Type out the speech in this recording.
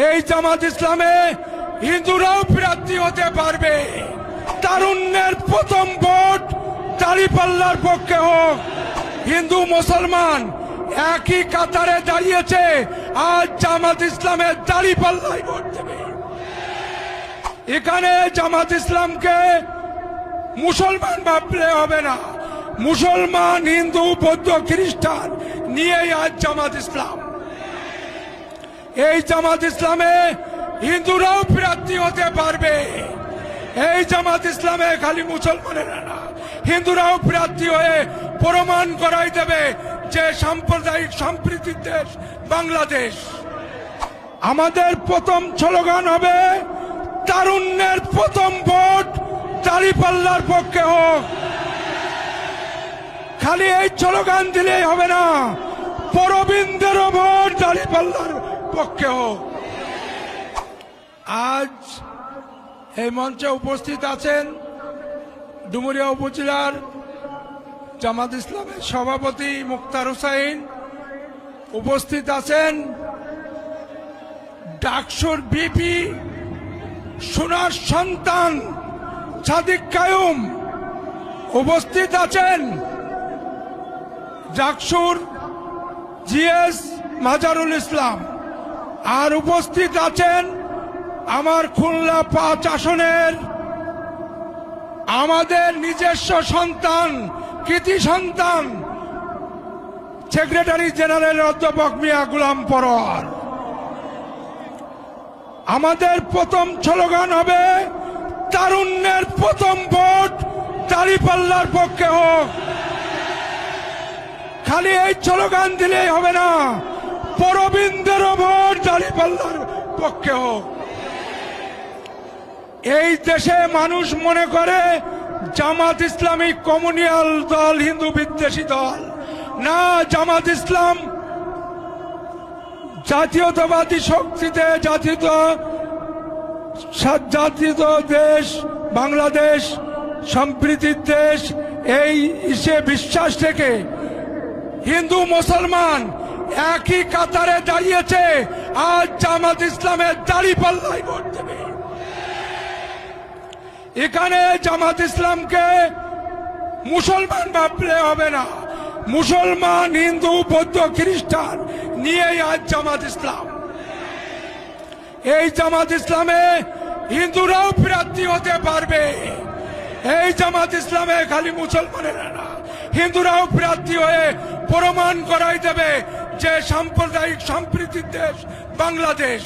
এই জামাত ইসলামে হিন্দুরাও প্রার্থী হতে পারবে। তারুণ্যের প্রথম ভোট দাঁড়িপাল্লার পক্ষে হোক। হিন্দু মুসলমান একই কাতারে দাঁড়িয়েছে, আজ জামাত ইসলামের দাঁড়িপাল্লায় ভোট দেবে। এখানে জামাত ইসলামকে মুসলমান ভাবলে হবে না। মুসলমান, হিন্দু, বৌদ্ধ, খ্রিস্টান নিয়েই আজ জামাত ইসলাম। এই জামাত ইসলামে হিন্দুরাও প্রার্থী হতে পারবে। এই জামাত ইসলামে খালি মুসলমানেরা না, হিন্দুরাও প্রার্থী হয়ে প্রমাণ করাই দেবে যে সাম্প্রদায়িক সম্প্রীতির দেশ বাংলাদেশ। আমাদের প্রথম স্লোগান হবে তারুণ্যের প্রথম ভোট দাঁড়িপাল্লার পক্ষে হোক। খালি এই স্লোগান দিলেই হবে না, পরবীন্দ্রেরও ভোট দাঁড়িপাল্লার পক্ষে হোক। আজ এই মঞ্চে উপস্থিত আছেন ডুমুরিয়া উপজেলার জামাত ইসলামের সভাপতি মুক্তার হোসাইন, উপস্থিত আছেন ডাকসুর বিপি সোনার সন্তান সাদিক কায়ুম, উপস্থিত আছেন ডাকসুর জিএস মাজারুল ইসলাম, আর উপস্থিত আছেন আমার খুলনা 5 আসনের আমাদের নিজস্ব সন্তান, কৃতি সন্তান সেক্রেটারি জেনারেল অধ্যাপক মিয়া গোলাম পরোয়ার। আমাদের প্রথম স্লোগান হবে তারুণ্যের প্রথম ভোট দাঁড়িপাল্লার পক্ষে হোক। খালি এই স্লোগান দিলেই হবে না, পরবীন্দ্রেরও ভোট দাঁড়িপাল্লার পক্ষে হোক। এই দেশে মানুষ মনে করে জামাত ইসলামী কমিউনিয়াল দল, হিন্দু বিদ্বেষী দল না। জামাত ইসলাম জাতীয়তাবাদী শক্তিতে জাতীয় দেশ, বাংলাদেশ সম্প্রীতির দেশ, এই সে বিশ্বাস থেকে হিন্দু মুসলমান একই কাতারে দাঁড়িয়েছে, আজ জামাত ইসলামের দাঁড়িপাল্লায় ভোট দেবে। এখানে জামাত ইসলামকে মুসলমান ভাবলে হবে না। মুসলমান, হিন্দু, বৌদ্ধ, খ্রিস্টান নিয়েই আজ জামাত ইসলাম। এই জামাত ইসলামে হিন্দুরাও প্রার্থী হতে পারবে। এই জামাত ইসলামে খালি মুসলমানেরা না, হিন্দুরাও প্রার্থী হয়ে প্রমাণ করাই দেবে যে সাম্প্রদায়িক সম্প্রীতির দেশ বাংলাদেশ।